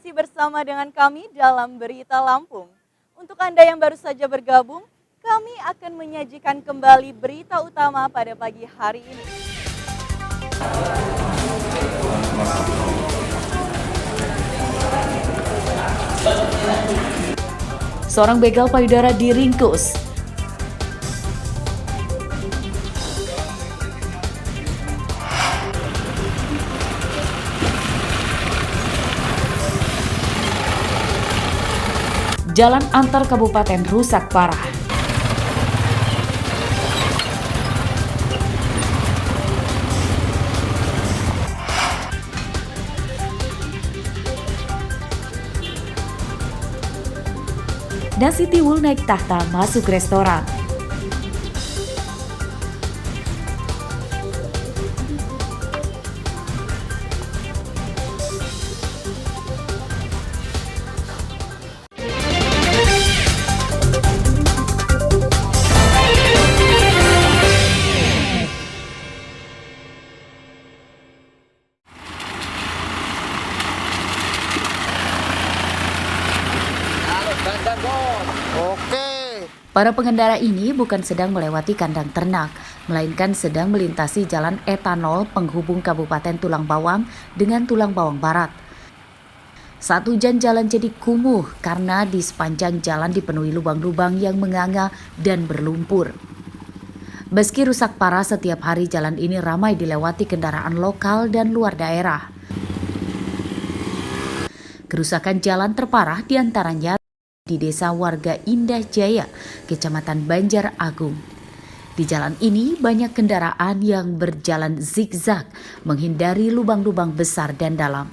masih bersama dengan kami dalam Berita Lampung. Untuk Anda yang baru saja bergabung, kami akan menyajikan kembali berita utama pada pagi hari ini. Seorang begal payudara diringkus. Jalan antar kabupaten rusak parah. Nasi tiwul naik tahta masuk restoran. Para pengendara ini bukan sedang melewati kandang ternak, melainkan sedang melintasi jalan etanol penghubung Kabupaten Tulang Bawang dengan Tulang Bawang Barat. Saat hujan jalan jadi kumuh karena di sepanjang jalan dipenuhi lubang-lubang yang menganga dan berlumpur. Meski rusak parah, setiap hari jalan ini ramai dilewati kendaraan lokal dan luar daerah. Kerusakan jalan terparah diantaranya di Desa Warga Indah Jaya, Kecamatan Banjar Agung. Di jalan ini banyak kendaraan yang berjalan zigzag menghindari lubang-lubang besar dan dalam.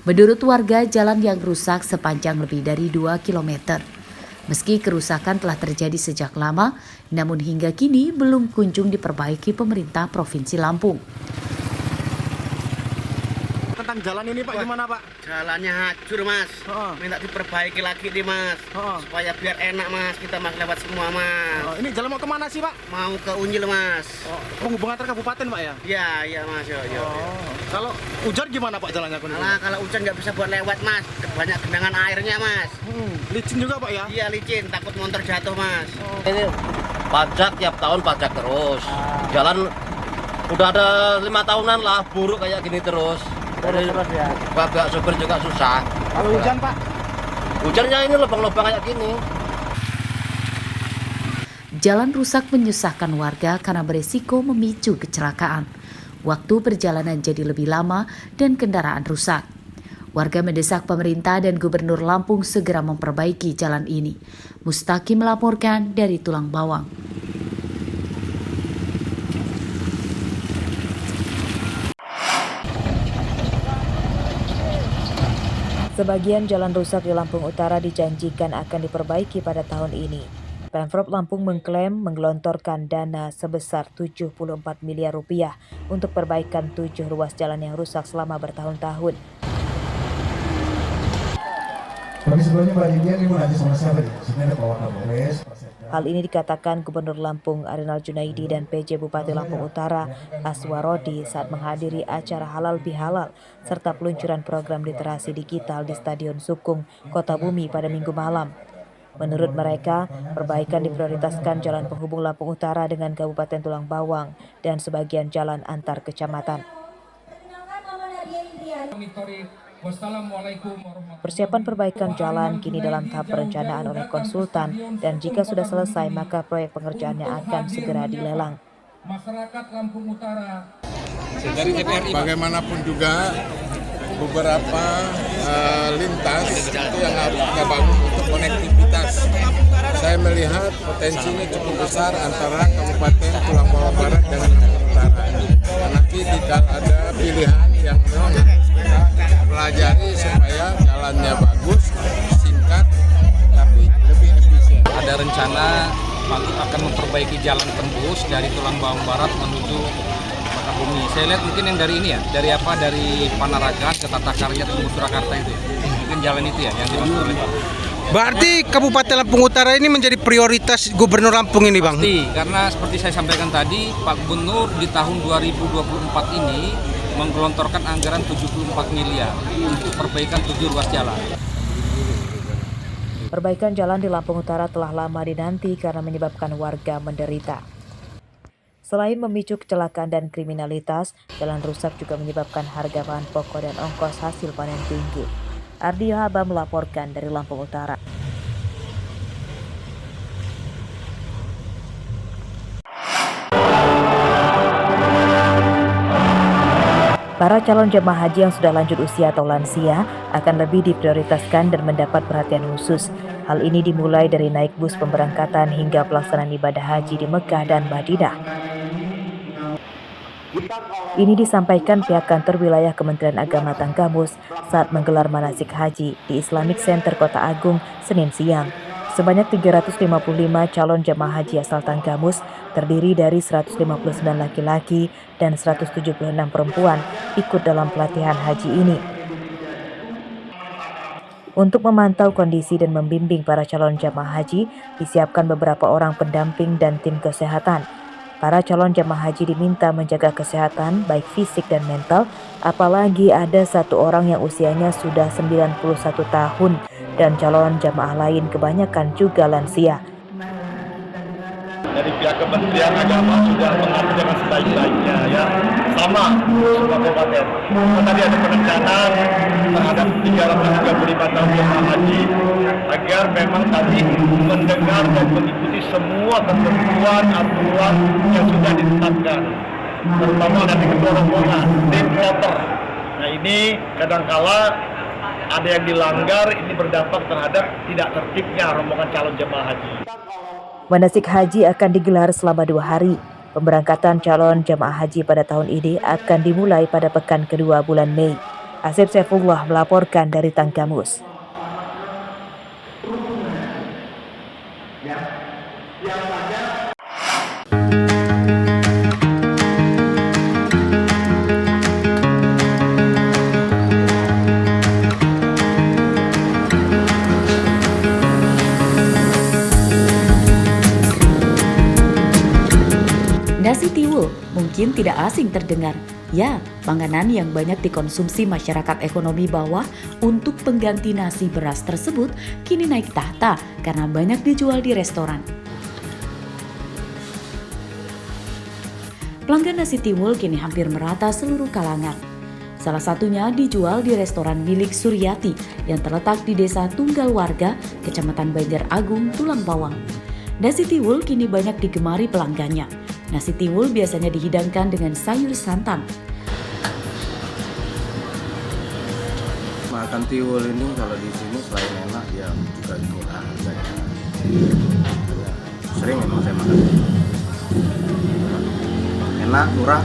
Menurut warga, jalan yang rusak sepanjang lebih dari 2 km. Meski kerusakan telah terjadi sejak lama, namun hingga kini belum kunjung diperbaiki pemerintah Provinsi Lampung. Tentang jalan ini Pak, gimana Pak? Jalannya hancur Mas, minta diperbaiki lagi nih Mas, supaya biar enak Mas, kita Mas lewat semua Mas. Ini jalan mau kemana sih Pak? Mau ke Unyil Mas. Penghubung antar kabupaten Pak ya? Iya Mas, yo. Kalau hujan gimana Pak jalannya? Nah, kalau hujan nggak bisa buat lewat Mas, banyak genangan airnya Mas. Licin juga Pak ya? Iya licin, takut motor jatuh Mas. Ini pajak tiap tahun pajak terus. Jalan udah ada 5 tahunan lah buruk kayak gini terus. Terus ya. Bapak sopir juga susah. Kalau hujan Pak? Hujannya ini lubang-lubang kayak gini. Jalan rusak menyusahkan warga karena beresiko memicu kecelakaan. Waktu perjalanan jadi lebih lama dan kendaraan rusak. Warga mendesak pemerintah dan Gubernur Lampung segera memperbaiki jalan ini. Mustaqim melaporkan dari Tulang Bawang. Sebagian jalan rusak di Lampung Utara dijanjikan akan diperbaiki pada tahun ini. Pemprov Lampung mengklaim menggelontorkan dana sebesar 74 miliar rupiah untuk perbaikan 7 ruas jalan yang rusak selama bertahun-tahun. Tapi sebelumnya Mbak Didian ini mau nanti sama siapa nih? Sebenarnya ada Pak Wakapolres. Hal ini dikatakan Gubernur Lampung Arinal Junaidi dan PJ Bupati Lampung Utara Aswarodi saat menghadiri acara Halal Bihalal serta peluncuran program literasi digital di Stadion Sukung, Kota Bumi pada Minggu malam. Menurut mereka, perbaikan diprioritaskan jalan penghubung Lampung Utara dengan Kabupaten Tulang Bawang dan sebagian jalan antar kecamatan. Persiapan perbaikan jalan kini dalam tahap perencanaan oleh konsultan dan jika sudah selesai maka proyek pengerjaannya akan segera dilelang. Masyarakat Lampung Utara. Bagaimanapun juga beberapa lintas itu yang harus kita bangun untuk konektivitas. Saya melihat potensinya cukup besar antara Kabupaten Tulang Bawang Barat dan Lampung Utara. Nanti jika ada pilihan yang memang kita pelajari supaya jalannya bagus, singkat, tapi lebih efisien. Ada rencana akan memperbaiki jalan tembus dari Tulang Bawang Barat menuju Bumi. Saya lihat mungkin yang dari ini ya, dari Panaragan ke Tata Karya ke Surakarta itu ya. Mungkin jalan itu ya yang dimaksud oleh Pak. Berarti Kabupaten Lampung Utara ini menjadi prioritas Gubernur Lampung ini Bang? Pasti, karena seperti saya sampaikan tadi, Pak Gubernur di tahun 2024 ini menggelontorkan anggaran 74 miliar untuk perbaikan 7 ruas jalan. Perbaikan jalan di Lampung Utara telah lama dinanti karena menyebabkan warga menderita. Selain memicu kecelakaan dan kriminalitas, jalan rusak juga menyebabkan harga bahan pokok dan ongkos hasil panen tinggi. Ardi Yohaba melaporkan dari Lampung Utara. Para calon jemaah haji yang sudah lanjut usia atau lansia akan lebih diprioritaskan dan mendapat perhatian khusus. Hal ini dimulai dari naik bus pemberangkatan hingga pelaksanaan ibadah haji di Mekah dan Madinah. Ini disampaikan pihak kantor wilayah Kementerian Agama Tanggamus saat menggelar manasik haji di Islamic Center Kota Agung Senin siang. Sebanyak 355 calon jemaah haji asal Tanggamus terdiri dari 159 laki-laki dan 176 perempuan ikut dalam pelatihan haji ini. Untuk memantau kondisi dan membimbing para calon jemaah haji, disiapkan beberapa orang pendamping dan tim kesehatan. Para calon jemaah haji diminta menjaga kesehatan baik fisik dan mental, apalagi ada satu orang yang usianya sudah 91 tahun dan calon jemaah lain kebanyakan juga lansia. Dari pihak Kementerian Agama sudah mengatur dengan sebaik-baiknya, ya, sama semua kabupaten. Tadi ada perencanaan terhadap 335 tahun jemaah haji agar memang tadi mendengar dan mengikuti semua ketentuan aturan yang sudah ditetapkan, terutama dari ketua rombongan, tim kloter. Nah ini kadangkala ada yang dilanggar, ini berdampak terhadap tidak tertibnya rombongan calon jemaah haji. Manasik haji akan digelar selama 2 hari. Pemberangkatan calon jemaah haji pada tahun ini akan dimulai pada pekan kedua bulan Mei. Asep Saifullah melaporkan dari Tanggamus. Nasi tiwul mungkin tidak asing terdengar. Ya, panganan yang banyak dikonsumsi masyarakat ekonomi bawah untuk pengganti nasi beras tersebut kini naik tahta karena banyak dijual di restoran. Pelanggan nasi tiwul kini hampir merata seluruh kalangan. Salah satunya dijual di restoran milik Suryati yang terletak di Desa Tunggal Warga, Kecamatan Banjar Agung, Tulang Bawang. Nasi tiwul kini banyak digemari pelanggannya. Nasi tiwul biasanya dihidangkan dengan sayur santan. Makan tiwul ini kalau di sini selain enak ya juga murah harganya. Sering memang saya makan. Enak, murah.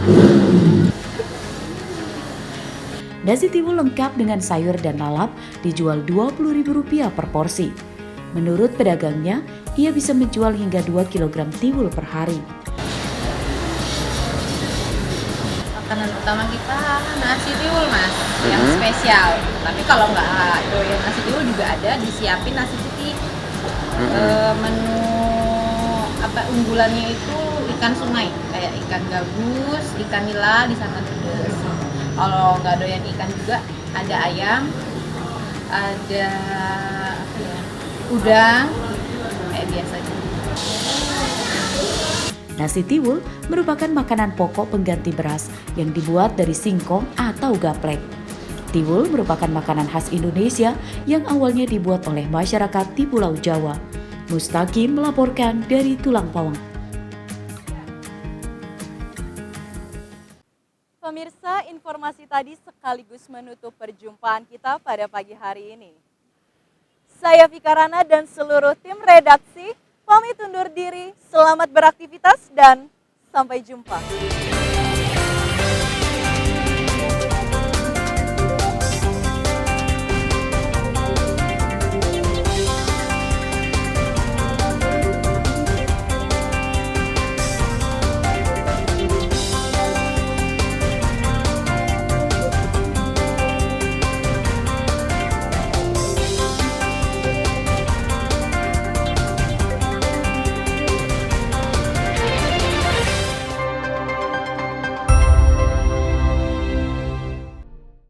Nasi tiwul lengkap dengan sayur dan lalap dijual Rp20.000 per porsi. Menurut pedagangnya, ia bisa menjual hingga 2 kg tiwul per hari. Makanan utama kita nasi tiwul, Mas, yang spesial. Tapi kalau nggak doyan nasi tiwul juga ada, disiapin nasi putih. Menu unggulannya itu ikan sungai, kayak ikan gabus, ikan nila disangkan pedas. Kalau nggak doyan ikan juga ada ayam, ada udang, kayak biasa aja. Nasi tiwul merupakan makanan pokok pengganti beras yang dibuat dari singkong atau gaplek. Tiwul merupakan makanan khas Indonesia yang awalnya dibuat oleh masyarakat di Pulau Jawa. Mustaqim melaporkan dari Tulang Bawang. Pemirsa, informasi tadi sekaligus menutup perjumpaan kita pada pagi hari ini. Saya Fikarana dan seluruh tim redaksi pamit undur diri, selamat beraktivitas dan sampai jumpa.